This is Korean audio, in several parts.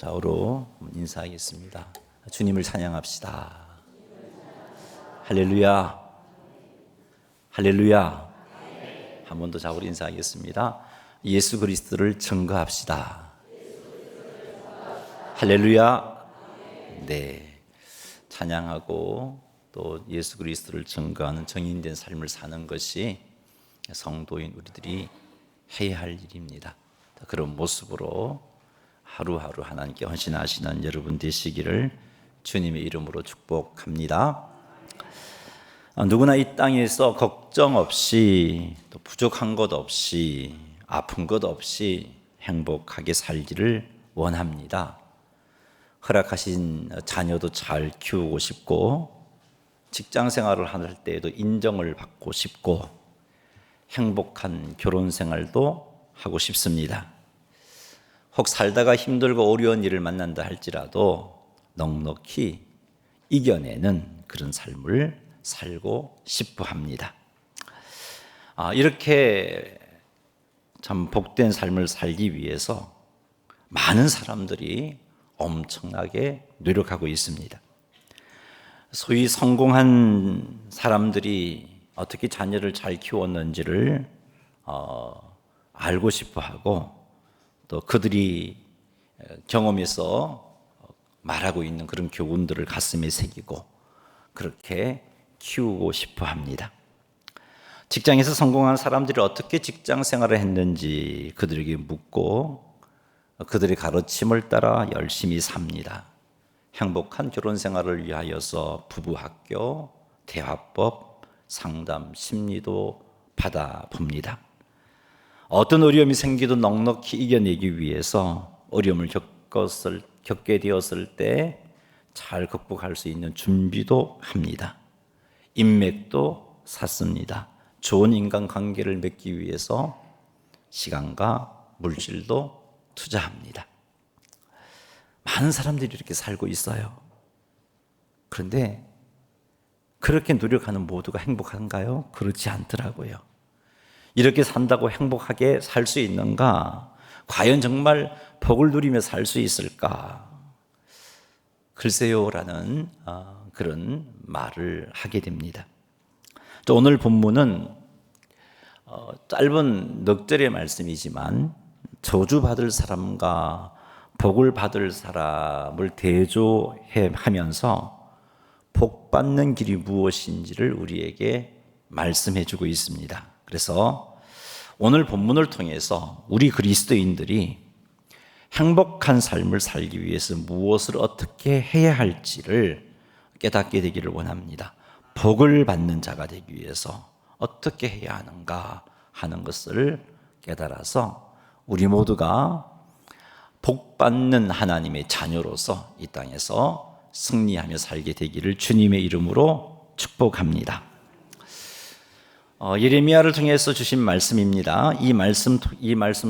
좌우로 인사하겠습니다. 주님을 찬양합시다. 할렐루야, 할렐루야. 한 번 더 좌우로 인사하겠습니다. 예수 그리스도를 증거합시다. 할렐루야. 네, 찬양하고 또 예수 그리스도를 증거하는 정인된 삶을 사는 것이 성도인 우리들이 해야 할 일입니다. 그런 모습으로 하루하루 하나님께 헌신하시는 여러분 되시기를 주님의 이름으로 축복합니다. 누구나 이 땅에서 걱정 없이 또 부족한 것 없이 아픈 것 없이 행복하게 살기를 원합니다. 허락하신 자녀도 잘 키우고 싶고 직장 생활을 할 때에도 인정을 받고 싶고 행복한 결혼 생활도 하고 싶습니다. 혹 살다가 힘들고 어려운 일을 만난다 할지라도 넉넉히 이겨내는 그런 삶을 살고 싶어 합니다. 이렇게 참 복된 삶을 살기 위해서 많은 사람들이 엄청나게 노력하고 있습니다. 소위 성공한 사람들이 어떻게 자녀를 잘 키웠는지를 알고 싶어 하고 또 그들이 경험해서 말하고 있는 그런 교훈들을 가슴에 새기고 그렇게 키우고 싶어 합니다. 직장에서 성공한 사람들이 어떻게 직장 생활을 했는지 그들에게 묻고 그들의 가르침을 따라 열심히 삽니다. 행복한 결혼 생활을 위하여서 부부학교, 대화법, 상담, 심리도 받아봅니다. 어떤 어려움이 생기도 넉넉히 이겨내기 위해서 어려움을 겪게 되었을 때 잘 극복할 수 있는 준비도 합니다. 인맥도 쌓습니다. 좋은 인간관계를 맺기 위해서 시간과 물질도 투자합니다. 많은 사람들이 이렇게 살고 있어요. 그런데 그렇게 노력하는 모두가 행복한가요? 그렇지 않더라고요. 이렇게 산다고 행복하게 살 수 있는가? 과연 정말 복을 누리며 살 수 있을까? 글쎄요라는 그런 말을 하게 됩니다. 또 오늘 본문은 짧은 넉 절의 말씀이지만 저주받을 사람과 복을 받을 사람을 대조하면서 복 받는 길이 무엇인지를 우리에게 말씀해 주고 있습니다. 그래서 오늘 본문을 통해서 우리 그리스도인들이 행복한 삶을 살기 위해서 무엇을 어떻게 해야 할지를 깨닫게 되기를 원합니다. 복을 받는 자가 되기 위해서 어떻게 해야 하는가 하는 것을 깨달아서 우리 모두가 복 받는 하나님의 자녀로서 이 땅에서 승리하며 살게 되기를 주님의 이름으로 축복합니다. 예레미야를 통해서 주신 말씀입니다. 이 말씀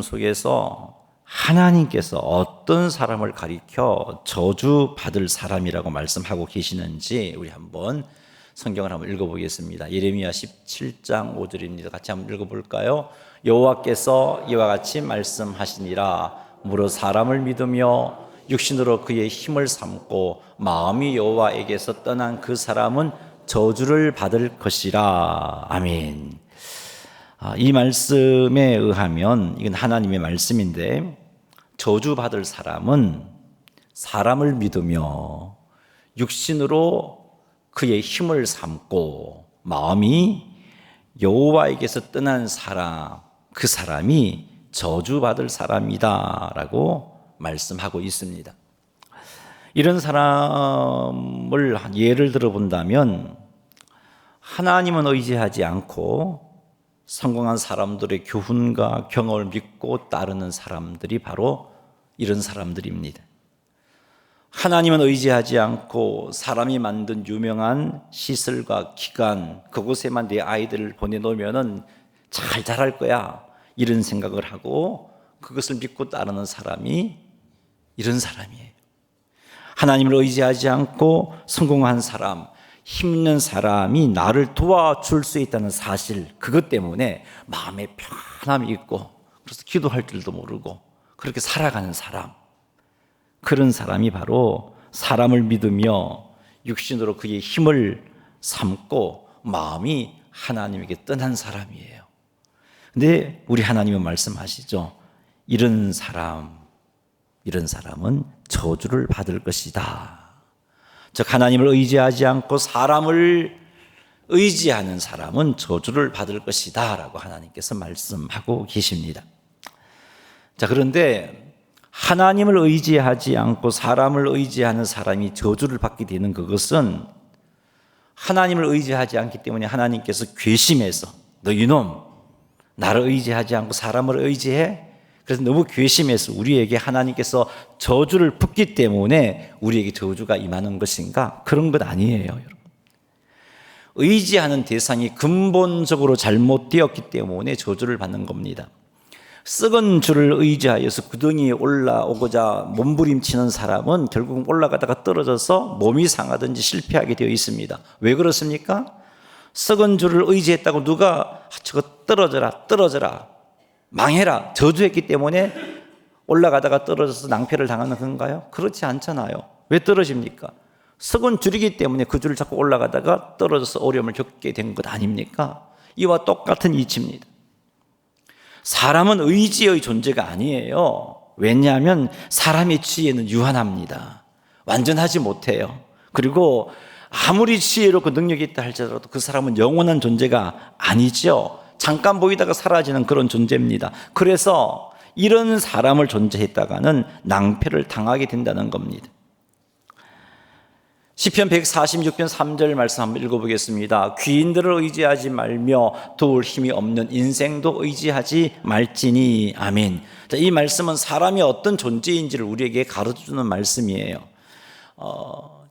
속에서 하나님께서 어떤 사람을 가리켜 저주받을 사람이라고 말씀하고 계시는지 우리 한번 성경을 한번 읽어보겠습니다. 예레미야 17장 5절입니다. 같이 한번 읽어볼까요? 여호와께서 이와 같이 말씀하시니라. 무릇 사람을 믿으며 육신으로 그의 힘을 삼고 마음이 여호와에게서 떠난 그 사람은 저주를 받을 것이라. 아멘. 이 말씀에 의하면 이건 하나님의 말씀인데 저주받을 사람은 사람을 믿으며 육신으로 그의 힘을 삼고 마음이 여호와에게서 떠난 사람, 그 사람이 저주받을 사람이다 라고 말씀하고 있습니다. 이런 사람을 예를 들어본다면 하나님은 의지하지 않고 성공한 사람들의 교훈과 경험을 믿고 따르는 사람들이 바로 이런 사람들입니다. 하나님은 의지하지 않고 사람이 만든 유명한 시설과 기관 그곳에만 내 아이들을 보내놓으면 잘 자랄 거야 이런 생각을 하고 그것을 믿고 따르는 사람이 이런 사람이에요. 하나님을 의지하지 않고 성공한 사람, 힘있는 사람이 나를 도와줄 수 있다는 사실 그것 때문에 마음에 편함이 있고 그래서 기도할 줄도 모르고 그렇게 살아가는 사람 그런 사람이 바로 사람을 믿으며 육신으로 그의 힘을 삼고 마음이 하나님에게 떠난 사람이에요. 근데 우리 하나님은 말씀하시죠. 이런 사람은 저주를 받을 것이다. 즉 하나님을 의지하지 않고 사람을 의지하는 사람은 저주를 받을 것이다 라고 하나님께서 말씀하고 계십니다. 자, 그런데 하나님을 의지하지 않고 사람을 의지하는 사람이 저주를 받게 되는 그것은 하나님을 의지하지 않기 때문에 하나님께서 괘씸해서 너 이놈 나를 의지하지 않고 사람을 의지해? 그래서 너무 괘씸해서 우리에게 하나님께서 저주를 붓기 때문에 우리에게 저주가 임하는 것인가? 그런 것 아니에요, 여러분. 의지하는 대상이 근본적으로 잘못되었기 때문에 저주를 받는 겁니다. 썩은 줄을 의지하여서 구덩이에 올라오고자 몸부림치는 사람은 결국 올라가다가 떨어져서 몸이 상하든지 실패하게 되어 있습니다. 왜 그렇습니까? 썩은 줄을 의지했다고 누가 저거 떨어져라 망해라 저주했기 때문에 올라가다가 떨어져서 낭패를 당하는 건가요? 그렇지 않잖아요. 왜 떨어집니까? 썩은 줄이기 때문에 그 줄을 잡고 올라가다가 떨어져서 어려움을 겪게 된 것 아닙니까? 이와 똑같은 이치입니다. 사람은 의지의 존재가 아니에요. 왜냐하면 사람의 지혜는 유한합니다. 완전하지 못해요. 그리고 아무리 지혜롭고 능력이 있다 할지라도 그 사람은 영원한 존재가 아니죠. 잠깐 보이다가 사라지는 그런 존재입니다. 그래서 이런 사람을 존재했다가는 낭패를 당하게 된다는 겁니다. 시편 146편 3절 말씀 한번 읽어보겠습니다. 귀인들을 의지하지 말며 도울 힘이 없는 인생도 의지하지 말지니. 아멘. 자, 이 말씀은 사람이 어떤 존재인지를 우리에게 가르쳐주는 말씀이에요.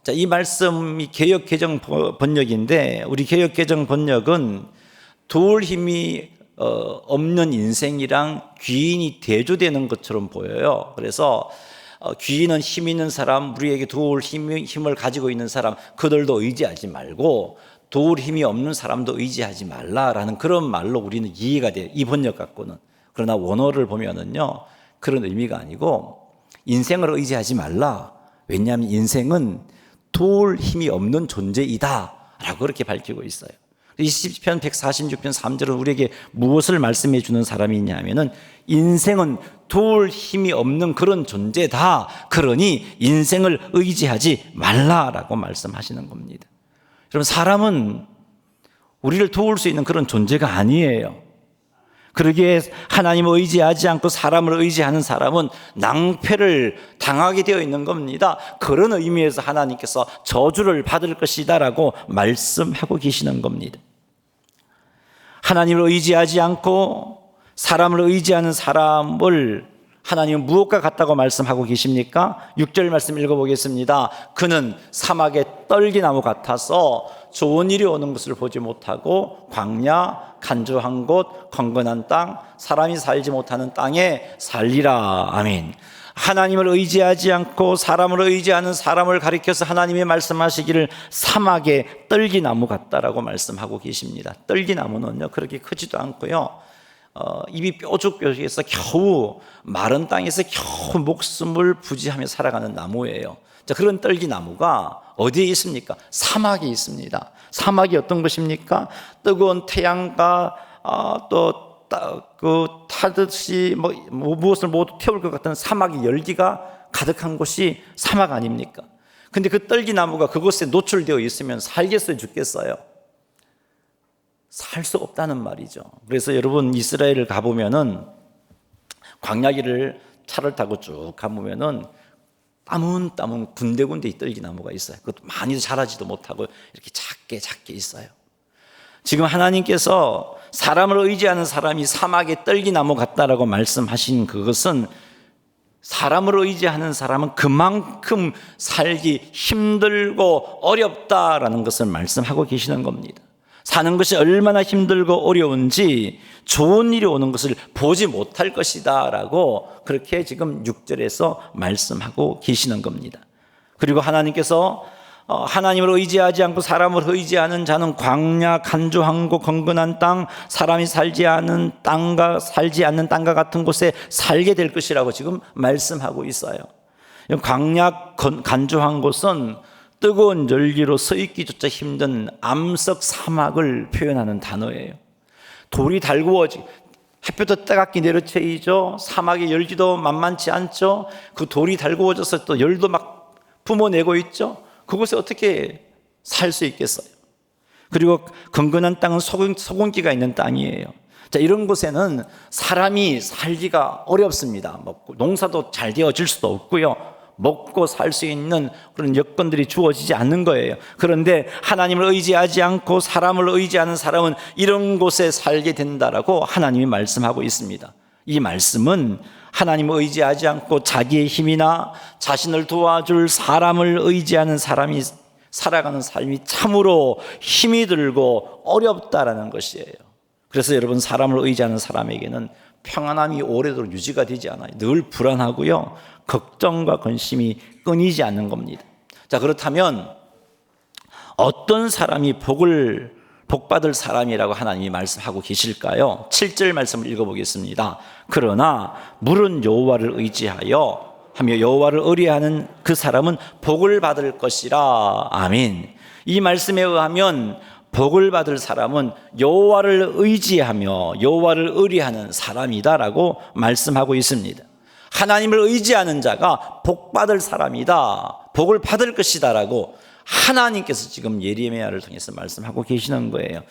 자, 이 말씀이 개역개정 번역인데 우리 개역개정 번역은 도울 힘이 없는 인생이랑 귀인이 대조되는 것처럼 보여요. 그래서 귀인은 힘 있는 사람, 우리에게 도울 힘을 가지고 있는 사람, 그들도 의지하지 말고 도울 힘이 없는 사람도 의지하지 말라라는 그런 말로 우리는 이해가 돼요. 이 번역 갖고는. 그러나 원어를 보면은요, 그런 의미가 아니고 인생을 의지하지 말라. 왜냐하면 인생은 도울 힘이 없는 존재이다 라고 그렇게 밝히고 있어요. 이 시편 146편 3절은 우리에게 무엇을 말씀해 주는 사람이 있냐면은 인생은 도울 힘이 없는 그런 존재다. 그러니 인생을 의지하지 말라라고 말씀하시는 겁니다. 여러분, 사람은 우리를 도울 수 있는 그런 존재가 아니에요. 그러기에 하나님을 의지하지 않고 사람을 의지하는 사람은 낭패를 당하게 되어 있는 겁니다. 그런 의미에서 하나님께서 저주를 받을 것이다라고 말씀하고 계시는 겁니다. 하나님을 의지하지 않고 사람을 의지하는 사람을 하나님은 무엇과 같다고 말씀하고 계십니까? 6절 말씀 읽어보겠습니다. 그는 사막의 떨기나무 같아서 좋은 일이 오는 것을 보지 못하고 광야, 간조한 곳, 건건한 땅, 사람이 살지 못하는 땅에 살리라. 아멘. 하나님을 의지하지 않고 사람을 의지하는 사람을 가리켜서 하나님이 말씀하시기를 사막의 떨기나무 같다라고 말씀하고 계십니다. 떨기나무는요, 그렇게 크지도 않고요, 입이 뾰족뾰족해서 겨우 마른 땅에서 겨우 목숨을 부지하며 살아가는 나무예요. 자, 그런 떨기나무가 어디에 있습니까? 사막에 있습니다. 사막이 어떤 것입니까? 뜨거운 태양과 타듯이 무엇을 모두 태울 것 같은 사막의 열기가 가득한 곳이 사막 아닙니까? 근데 그 떨기나무가 그곳에 노출되어 있으면 살겠어요, 죽겠어요? 살 수 없다는 말이죠. 그래서 여러분, 이스라엘을 가보면은 광야길을 차를 타고 쭉 가보면은 따문따문 군데군데 이 떨기나무가 있어요. 그것도 많이 자라지도 못하고 이렇게 작게 있어요. 지금 하나님께서 사람을 의지하는 사람이 사막의 떨기나무 같다라고 말씀하신 그것은 사람을 의지하는 사람은 그만큼 살기 힘들고 어렵다라는 것을 말씀하고 계시는 겁니다. 사는 것이 얼마나 힘들고 어려운지 좋은 일이 오는 것을 보지 못할 것이다 라고 그렇게 지금 6절에서 말씀하고 계시는 겁니다. 그리고 하나님께서 하나님을 의지하지 않고 사람을 의지하는 자는 광야, 간조한 곳, 건건한 땅, 사람이 살지 않는 땅과 같은 곳에 살게 될 것이라고 지금 말씀하고 있어요. 광야 간조한 곳은 뜨거운 열기로 서 있기조차 힘든 암석 사막을 표현하는 단어예요. 돌이 달구어지, 햇볕도 따갑게 내려쳐이죠. 사막의 열기도 만만치 않죠. 그 돌이 달구어져서 또 열도 막 뿜어내고 있죠. 그곳에 어떻게 살 수 있겠어요? 그리고 건건한 땅은 소금기가 있는 땅이에요. 자, 이런 곳에는 사람이 살기가 어렵습니다. 농사도 잘 되어질 수도 없고요. 먹고 살 수 있는 그런 여건들이 주어지지 않는 거예요. 그런데 하나님을 의지하지 않고 사람을 의지하는 사람은 이런 곳에 살게 된다라고 하나님이 말씀하고 있습니다. 이 말씀은 하나님을 의지하지 않고 자기의 힘이나 자신을 도와줄 사람을 의지하는 사람이 살아가는 삶이 참으로 힘이 들고 어렵다라는 것이에요. 그래서 여러분, 사람을 의지하는 사람에게는 평안함이 오래도록 유지가 되지 않아요. 늘 불안하고요, 걱정과 근심이 끊이지 않는 겁니다. 자, 그렇다면 어떤 사람이 복받을 사람이라고 하나님이 말씀하고 계실까요? 7절 말씀을 읽어보겠습니다. 그러나 물은 여호와를 의지하여 하며 여호와를 의뢰하는 그 사람은 복을 받을 것이라. 아멘. 이 말씀에 의하면 복을 받을 사람은 여호와를 의지하며 여호와를 의뢰하는 사람이다라고 말씀하고 있습니다. 하나님을 의지하는 자가 복받을 사람이다, 복을 받을 것이다라고 하나님께서 지금 예레미야를 통해서 말씀하고 계시는 거예요.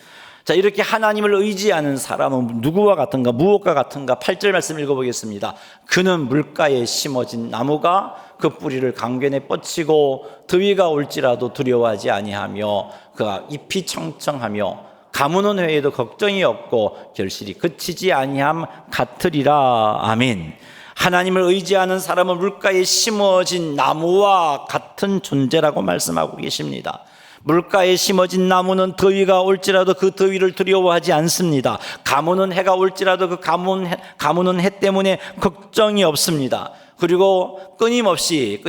자, 이렇게 하나님을 의지하는 사람은 누구와 같은가, 무엇과 같은가? 8절 말씀 읽어보겠습니다. 그는 물가에 심어진 나무가 그 뿌리를 강변에 뻗치고 더위가 올지라도 두려워하지 아니하며 그가 잎이 청청하며 가무는 회에도 걱정이 없고 결실이 그치지 아니함 같으리라. 아멘. 하나님을 의지하는 사람은 물가에 심어진 나무와 같은 존재라고 말씀하고 계십니다. 물가에 심어진 나무는 더위가 올지라도 그 더위를 두려워하지 않습니다. 가무는 해가 올지라도 그 가무는 해 때문에 걱정이 없습니다. 그리고 끊임없이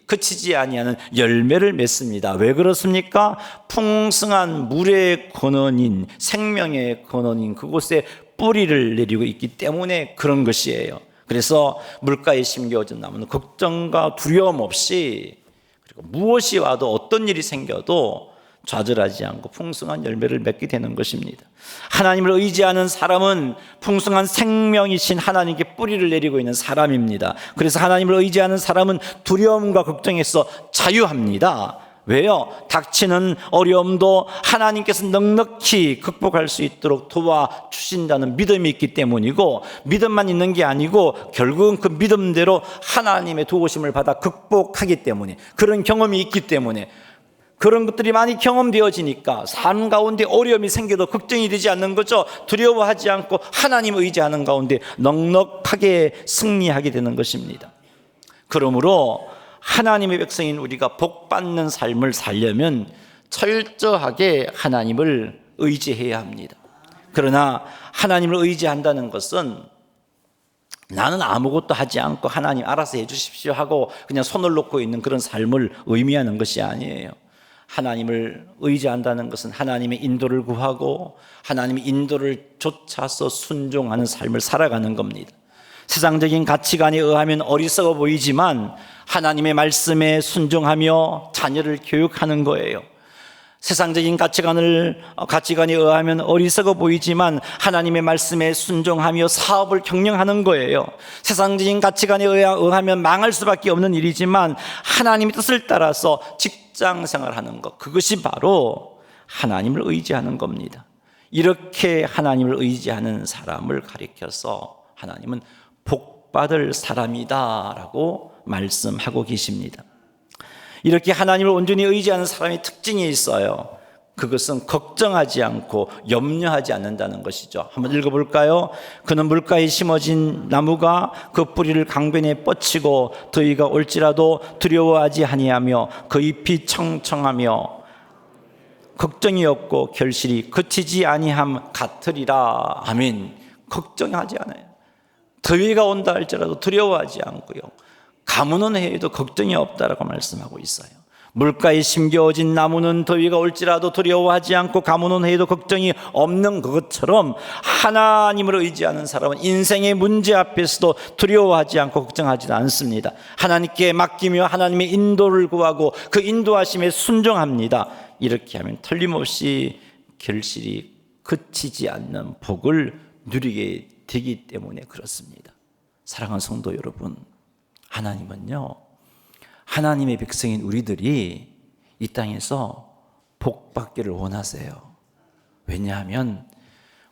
그치지 아니하는 열매를 맺습니다. 왜 그렇습니까? 풍성한 물의 근원인, 생명의 근원인 그곳에 뿌리를 내리고 있기 때문에 그런 것이에요. 그래서 물가에 심겨진 나무는 걱정과 두려움 없이, 그리고 무엇이 와도 어떤 일이 생겨도 좌절하지 않고 풍성한 열매를 맺게 되는 것입니다. 하나님을 의지하는 사람은 풍성한 생명이신 하나님께 뿌리를 내리고 있는 사람입니다. 그래서 하나님을 의지하는 사람은 두려움과 걱정에서 자유합니다. 왜요? 닥치는 어려움도 하나님께서 넉넉히 극복할 수 있도록 도와주신다는 믿음이 있기 때문이고, 믿음만 있는 게 아니고 결국은 그 믿음대로 하나님의 도우심을 받아 극복하기 때문에, 그런 경험이 있기 때문에, 그런 것들이 많이 경험되어지니까 삶 가운데 어려움이 생겨도 걱정이 되지 않는 거죠. 두려워하지 않고 하나님 의지하는 가운데 넉넉하게 승리하게 되는 것입니다. 그러므로 하나님의 백성인 우리가 복받는 삶을 살려면 철저하게 하나님을 의지해야 합니다. 그러나 하나님을 의지한다는 것은 나는 아무것도 하지 않고 하나님 알아서 해 주십시오 하고 그냥 손을 놓고 있는 그런 삶을 의미하는 것이 아니에요. 하나님을 의지한다는 것은 하나님의 인도를 구하고 하나님의 인도를 쫓아서 순종하는 삶을 살아가는 겁니다. 세상적인 가치관에 의하면 어리석어 보이지만 하나님의 말씀에 순종하며 자녀를 교육하는 거예요. 세상적인 가치관에 의하면 어리석어 보이지만 하나님의 말씀에 순종하며 사업을 경영하는 거예요. 세상적인 가치관에 의하면 망할 수밖에 없는 일이지만 하나님의 뜻을 따라서 직장 생활하는 것, 그것이 바로 하나님을 의지하는 겁니다. 이렇게 하나님을 의지하는 사람을 가리켜서 하나님은 복받을 사람이다라고 말씀하고 계십니다. 이렇게 하나님을 온전히 의지하는 사람의 특징이 있어요. 그것은 걱정하지 않고 염려하지 않는다는 것이죠. 한번 읽어볼까요? 그는 물가에 심어진 나무가 그 뿌리를 강변에 뻗치고 더위가 올지라도 두려워하지 아니하며 그 잎이 청청하며 걱정이 없고 결실이 그치지 아니함 같으리라. 아멘. 걱정하지 않아요. 더위가 온다 할지라도 두려워하지 않고요, 가무는 해에도 걱정이 없다라고 말씀하고 있어요. 물가에 심겨진 나무는 더위가 올지라도 두려워하지 않고 가뭄은 해도 걱정이 없는 것처럼 하나님을 의지하는 사람은 인생의 문제 앞에서도 두려워하지 않고 걱정하지도 않습니다. 하나님께 맡기며 하나님의 인도를 구하고 그 인도하심에 순종합니다. 이렇게 하면 틀림없이 결실이 그치지 않는 복을 누리게 되기 때문에 그렇습니다. 사랑하는 성도 여러분, 하나님은요, 하나님의 백성인 우리들이 이 땅에서 복받기를 원하세요. 왜냐하면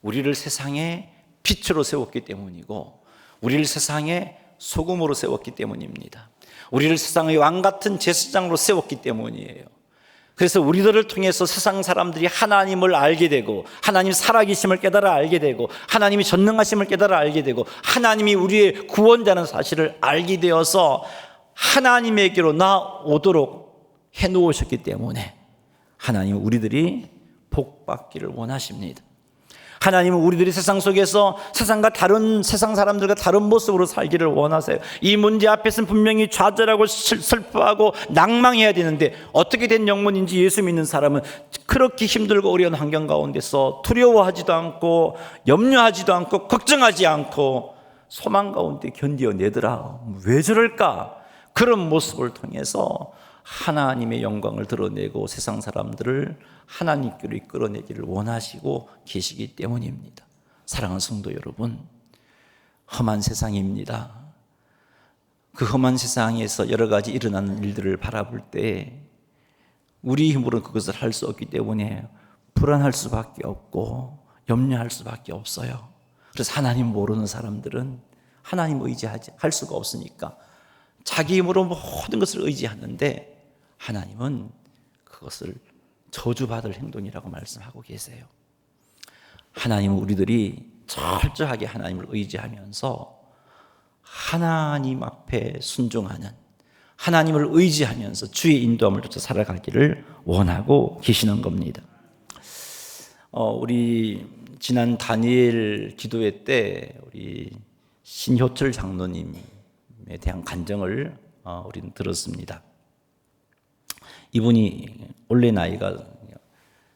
우리를 세상에 빛으로 세웠기 때문이고 우리를 세상에 소금으로 세웠기 때문입니다. 우리를 세상의 왕같은 제사장으로 세웠기 때문이에요. 그래서 우리들을 통해서 세상 사람들이 하나님을 알게 되고 하나님 살아계심을 깨달아 알게 되고 하나님이 전능하심을 깨달아 알게 되고 하나님이 우리의 구원자는 사실을 알게 되어서 하나님에게로 나오도록 해놓으셨기 때문에 하나님은 우리들이 복받기를 원하십니다. 하나님은 우리들이 세상 속에서 세상과 다른 세상 사람들과 다른 모습으로 살기를 원하세요. 이 문제 앞에서는 분명히 좌절하고 슬퍼하고 낭망해야 되는데 어떻게 된 영혼인지 예수 믿는 사람은 그렇게 힘들고 어려운 환경 가운데서 두려워하지도 않고 염려하지도 않고 걱정하지 않고 소망 가운데 견디어내더라. 왜 저럴까? 그런 모습을 통해서 하나님의 영광을 드러내고 세상 사람들을 하나님께로 이끌어내기를 원하시고 계시기 때문입니다. 사랑하는 성도 여러분, 험한 세상입니다. 그 험한 세상에서 여러 가지 일어나는 일들을 바라볼 때 우리 힘으로는 그것을 할 수 없기 때문에 불안할 수밖에 없고 염려할 수밖에 없어요. 그래서 하나님 모르는 사람들은 하나님 의지하지 할 수가 없으니까 자기 힘으로 모든 것을 의지하는데 하나님은 그것을 저주받을 행동이라고 말씀하고 계세요. 하나님은 우리들이 철저하게 하나님을 의지하면서 하나님 앞에 순종하는, 하나님을 의지하면서 주의 인도함을 쫓아 살아가기를 원하고 계시는 겁니다. 우리 지난 다니엘 기도회 때 우리 신효철 장로님에 대한 간증을 우리는 들었습니다. 이분이 원래 나이가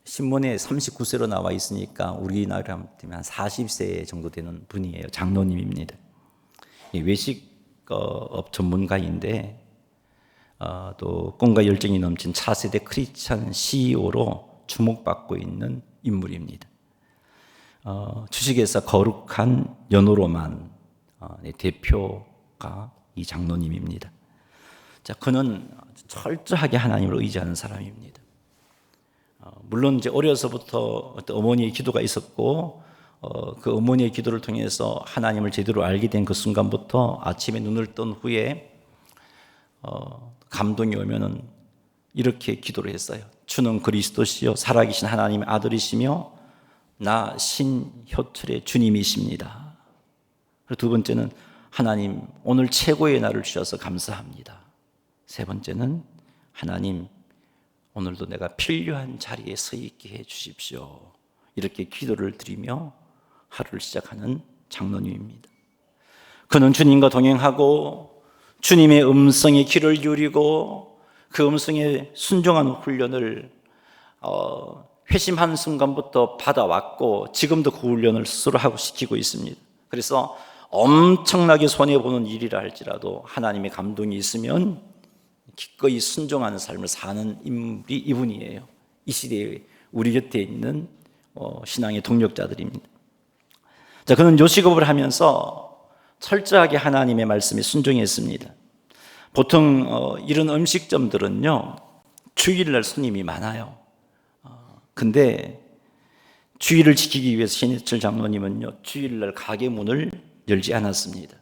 신문에 39세로 나와 있으니까 우리나라로 하면 한 40세 정도 되는 분이에요. 장로님입니다. 외식업 전문가인데 또 꿈과 열정이 넘친 차세대 크리스찬 CEO로 주목받고 있는 인물입니다. 주식회사 거룩한 연호로만 대표가 이 장로님입니다. 자, 그는 철저하게 하나님을 의지하는 사람입니다. 물론 이제 어려서부터 어머니의 기도가 있었고 그 어머니의 기도를 통해서 하나님을 제대로 알게 된 그 순간부터 아침에 눈을 뜬 후에 감동이 오면은 이렇게 기도를 했어요. 주는 그리스도시요 살아계신 하나님의 아들이시며 나 신효철의 주님이십니다. 그리고 두 번째는 하나님 오늘 최고의 날을 주셔서 감사합니다. 세 번째는 하나님 오늘도 내가 필요한 자리에 서 있게 해 주십시오. 이렇게 기도를 드리며 하루를 시작하는 장로님입니다. 그는 주님과 동행하고 주님의 음성에 귀를 기울이고 그 음성에 순종하는 훈련을 회심하는 순간부터 받아왔고 지금도 그 훈련을 스스로 하고 시키고 있습니다. 그래서 엄청나게 손해보는 일이라 할지라도 하나님의 감동이 있으면 기꺼이 순종하는 삶을 사는 인물이 이분이에요. 이 시대에 우리 곁에 있는 신앙의 동력자들입니다. 자, 그는 요식업을 하면서 철저하게 하나님의 말씀에 순종했습니다. 보통 이런 음식점들은요 주일날 손님이 많아요. 근데 주일을 지키기 위해서 신해철 장로님은요 주일날 가게 문을 열지 않았습니다.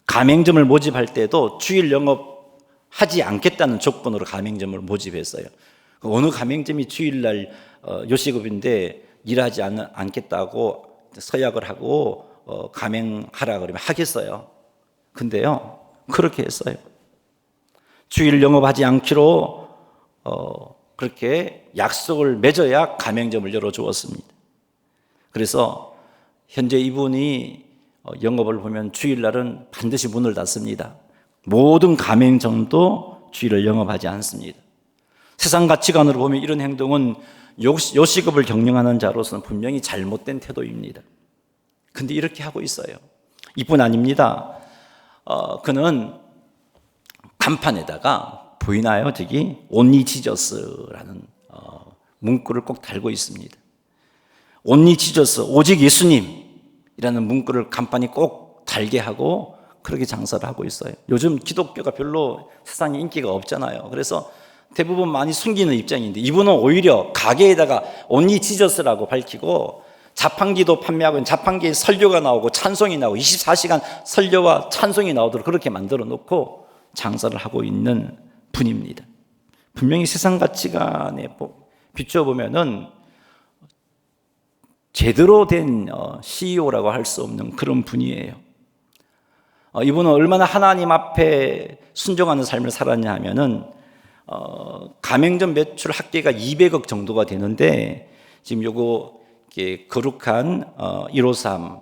가맹점을 모집할 때도 주일 영업하지 않겠다는 조건으로 가맹점을 모집했어요. 어느 가맹점이 주일날 요식업인데 일하지 않겠다고 서약을 하고 가맹하라 그러면 하겠어요. 근데요 그렇게 했어요. 주일 영업하지 않기로 그렇게 약속을 맺어야 가맹점을 열어주었습니다. 그래서 현재 이분이 영업을 보면 주일날은 반드시 문을 닫습니다. 모든 가맹점도 주일을 영업하지 않습니다. 세상 가치관으로 보면 이런 행동은 요식업을 경영하는 자로서는 분명히 잘못된 태도입니다. 근데 이렇게 하고 있어요. 이뿐 아닙니다. 그는 간판에다가 보이나요? 저기 Only Jesus라는 문구를 꼭 달고 있습니다. Only Jesus, 오직 예수님이라는 문구를 간판이 꼭 달게 하고 그렇게 장사를 하고 있어요. 요즘 기독교가 별로 세상에 인기가 없잖아요. 그래서 대부분 많이 숨기는 입장인데 이분은 오히려 가게에다가 Only Jesus라고 밝히고 자판기도 판매하고 자판기에 설교가 나오고 찬송이 나오고 24시간 설교와 찬송이 나오도록 그렇게 만들어 놓고 장사를 하고 있는 분입니다. 분명히 세상 가치관에 비춰보면은 제대로 된 CEO라고 할 수 없는 그런 분이에요. 이분은 얼마나 하나님 앞에 순종하는 삶을 살았냐 하면은 가맹점 매출 합계가 200억 정도가 되는데 지금 요거 거룩한 153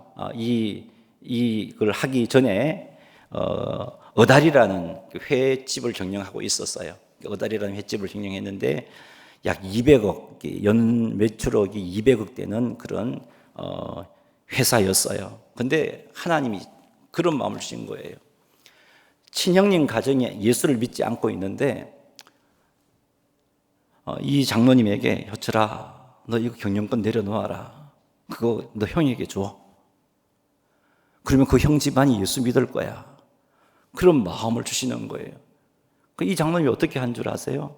이걸 하기 전에 어달이라는 횟집을 경영하고 있었어요. 어달이라는 횟집을 경영했는데 약 200억, 연 매출액이 200억 되는 그런 회사였어요. 근데 하나님이 그런 마음을 주신 거예요. 친형님 가정에 예수를 믿지 않고 있는데 이 장로님에게 효철아, 너 이거 경영권 내려놓아라. 그거 너 형에게 줘. 그러면 그 형 집안이 예수 믿을 거야. 그런 마음을 주시는 거예요. 이 장로님이 어떻게 한 줄 아세요?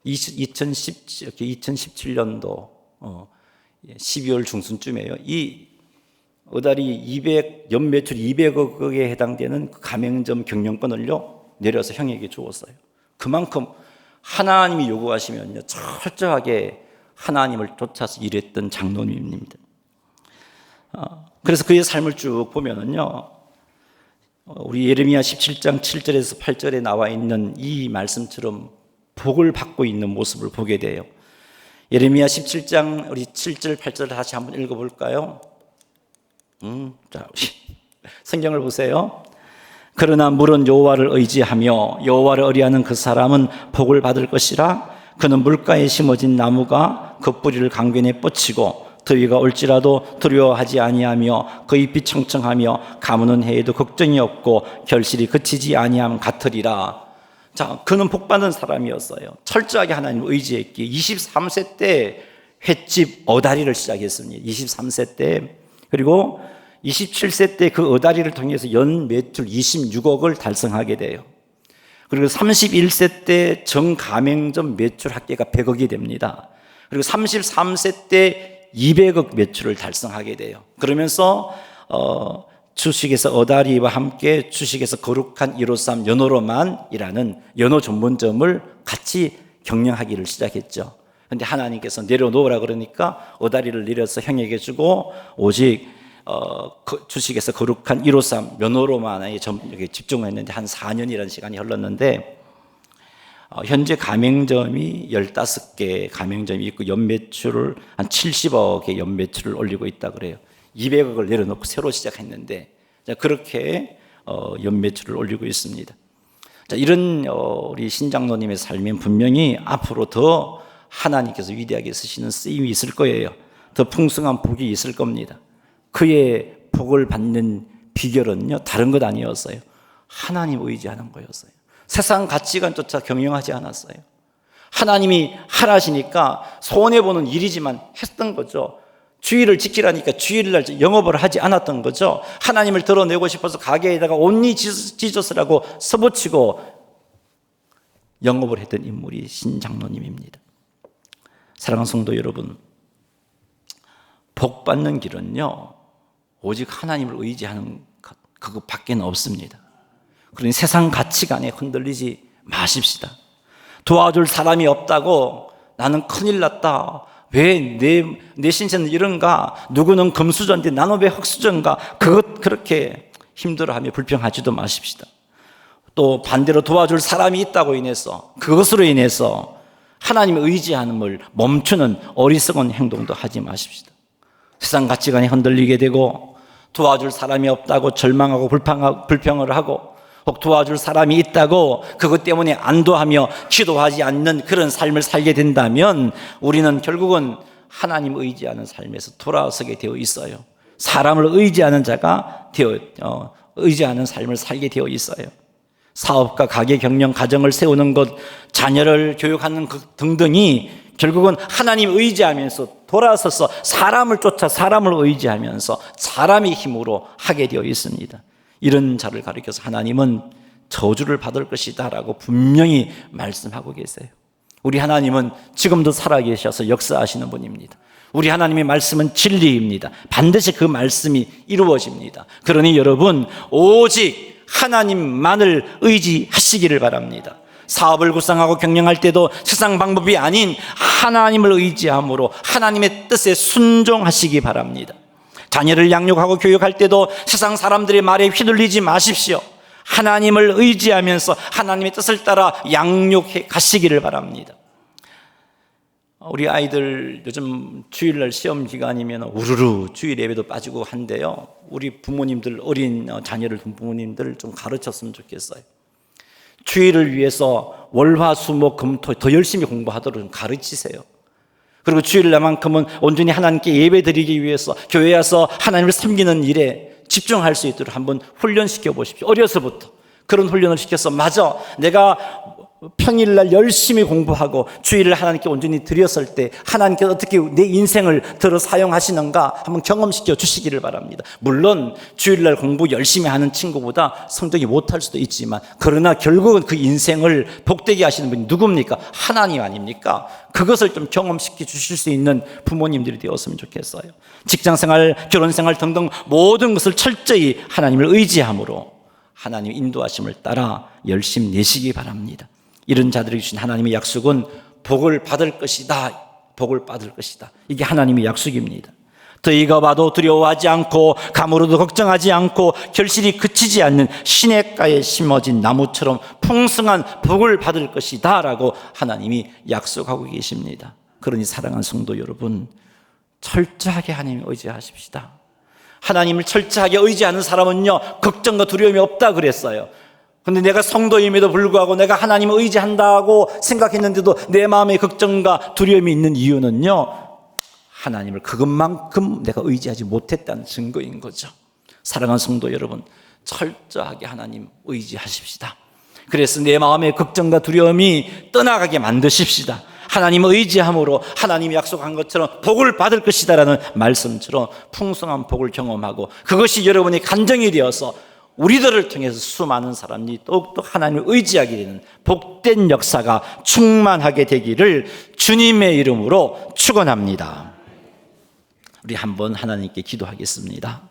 2017년도 12월 중순쯤에요. 이 어달이 연매출 200억에 해당되는 가맹점 경영권을요 내려서 형에게 주었어요. 그만큼 하나님이 요구하시면요 철저하게 하나님을 쫓아서 일했던 장로님입니다. 그래서 그의 삶을 쭉 보면은요 우리 예레미야 17장 7절에서 8절에 나와 있는 이 말씀처럼 복을 받고 있는 모습을 보게 돼요. 예레미야 17장 우리 7절 8절 다시 한번 읽어볼까요? 자, 성경을 보세요. 그러나 물은 여호와를 의지하며 여호와를 의뢰하는 그 사람은 복을 받을 것이라. 그는 물가에 심어진 나무가 그 뿌리를 강변에 뻗치고 더위가 올지라도 두려워하지 아니하며 그 잎이 청청하며 가무는 해에도 걱정이 없고 결실이 그치지 아니함 같으리라. 자, 그는 복받은 사람이었어요. 철저하게 하나님을 의지했기에 23세 때 횟집 어다리를 시작했습니다. 23세 때. 그리고 27세 때 그 어다리를 통해서 연 매출 26억을 달성하게 돼요. 그리고 31세 때 정가맹점 매출 합계가 100억이 됩니다. 그리고 33세 때 200억 매출을 달성하게 돼요. 그러면서 주식에서 어다리와 함께 주식에서 거룩한 153 연어로만이라는 연어 전문점을 같이 경영하기를 시작했죠. 그런데 하나님께서 내려놓으라 그러니까 어다리를 내려서 형에게 주고 오직 주식에서 거룩한 153 연어로만에 집중했는데 한 4년이라는 시간이 흘렀는데 현재 가맹점이 15개 가맹점이 있고 연매출을 한 70억의 연매출을 올리고 있다 그래요. 200억을 내려놓고 새로 시작했는데 그렇게 연매출을 올리고 있습니다. 자, 이런 우리 신장로님의 삶은 분명히 앞으로 더 하나님께서 위대하게 쓰시는 쓰임이 있을 거예요. 더 풍성한 복이 있을 겁니다. 그의 복을 받는 비결은요 다른 것 아니었어요. 하나님 의지하는 거였어요. 세상 가치관조차 경영하지 않았어요. 하나님이 하라시니까 손해보는 일이지만 했던 거죠. 주의를 지키라니까 주일날 영업을 하지 않았던 거죠. 하나님을 드러내고 싶어서 가게에다가 온리 지저스라고 써붙이고 영업을 했던 인물이 신장로님입니다. 사랑하는 성도 여러분, 복 받는 길은요 오직 하나님을 의지하는 것 그것밖에 없습니다. 그러니 세상 가치관에 흔들리지 마십시다. 도와줄 사람이 없다고 나는 큰일 났다. 왜 내 신세는 이런가? 누구는 금수저인데 나는 왜 흙수저인가? 그렇게 힘들어하며 불평하지도 마십시다. 또 반대로 도와줄 사람이 있다고 인해서 그것으로 인해서 하나님을 의지하는 멈추는 어리석은 행동도 하지 마십시다. 세상 가치관에 흔들리게 되고 도와줄 사람이 없다고 절망하고 불평을 하고 혹 도와줄 사람이 있다고 그것 때문에 안도하며 기도하지 않는 그런 삶을 살게 된다면 우리는 결국은 하나님 의지하는 삶에서 돌아서게 되어 있어요. 사람을 의지하는 자가 의지하는 삶을 살게 되어 있어요. 사업과 가게 경영, 가정을 세우는 것, 자녀를 교육하는 것 등등이 결국은 하나님 의지하면서 돌아서서 사람을 쫓아 사람을 의지하면서 사람의 힘으로 하게 되어 있습니다. 이런 자를 가리켜서 하나님은 저주를 받을 것이다 라고 분명히 말씀하고 계세요. 우리 하나님은 지금도 살아계셔서 역사하시는 분입니다. 우리 하나님의 말씀은 진리입니다. 반드시 그 말씀이 이루어집니다. 그러니 여러분 오직 하나님만을 의지하시기를 바랍니다. 사업을 구상하고 경영할 때도 세상 방법이 아닌 하나님을 의지함으로 하나님의 뜻에 순종하시기 바랍니다. 자녀를 양육하고 교육할 때도 세상 사람들의 말에 휘둘리지 마십시오. 하나님을 의지하면서 하나님의 뜻을 따라 양육해 가시기를 바랍니다. 우리 아이들 요즘 주일날 시험 기간이면 우르르 주일 예배도 빠지고 한데요. 우리 부모님들, 어린 자녀를 둔 부모님들 좀 가르쳤으면 좋겠어요. 주일을 위해서 월화수목 금토 더 열심히 공부하도록 좀 가르치세요. 그리고 주일날만큼은 온전히 하나님께 예배드리기 위해서 교회에 와서 하나님을 섬기는 일에 집중할 수 있도록 한번 훈련시켜 보십시오. 어려서부터 그런 훈련을 시켜서 맞아 내가 평일날 열심히 공부하고 주일을 하나님께 온전히 드렸을 때 하나님께서 어떻게 내 인생을 들어 사용하시는가 한번 경험시켜 주시기를 바랍니다. 물론 주일날 공부 열심히 하는 친구보다 성적이 못할 수도 있지만 그러나 결국은 그 인생을 복되게 하시는 분이 누굽니까? 하나님 아닙니까? 그것을 좀 경험시켜 주실 수 있는 부모님들이 되었으면 좋겠어요. 직장생활, 결혼생활 등등 모든 것을 철저히 하나님을 의지함으로 하나님 인도하심을 따라 열심히 내시기 바랍니다. 이런 자들에게 주신 하나님의 약속은 복을 받을 것이다. 복을 받을 것이다. 이게 하나님의 약속입니다. 더위가 와도 두려워하지 않고 가물어도 걱정하지 않고 결실이 그치지 않는 시냇가에 심어진 나무처럼 풍성한 복을 받을 것이다 라고 하나님이 약속하고 계십니다. 그러니 사랑하는 성도 여러분, 철저하게 하나님을 의지하십시다. 하나님을 철저하게 의지하는 사람은요 걱정과 두려움이 없다 그랬어요. 근데 내가 성도임에도 불구하고 내가 하나님을 의지한다고 생각했는데도 내 마음에 걱정과 두려움이 있는 이유는요 하나님을 그것만큼 내가 의지하지 못했다는 증거인 거죠. 사랑하는 성도 여러분, 철저하게 하나님 의지하십시다. 그래서 내 마음의 걱정과 두려움이 떠나가게 만드십시다. 하나님을 의지함으로 하나님이 약속한 것처럼 복을 받을 것이다 라는 말씀처럼 풍성한 복을 경험하고 그것이 여러분의 간증이 되어서 우리들을 통해서 수많은 사람이 더욱더 하나님을 의지하게 되는 복된 역사가 충만하게 되기를 주님의 이름으로 축원합니다. 우리 한번 하나님께 기도하겠습니다.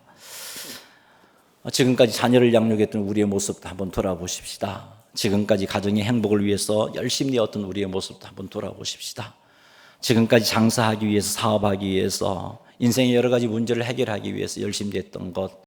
지금까지 자녀를 양육했던 우리의 모습도 한번 돌아보십시다. 지금까지 가정의 행복을 위해서 열심히 내었던 우리의 모습도 한번 돌아보십시다. 지금까지 장사하기 위해서, 사업하기 위해서, 인생의 여러 가지 문제를 해결하기 위해서 열심히 했던 것,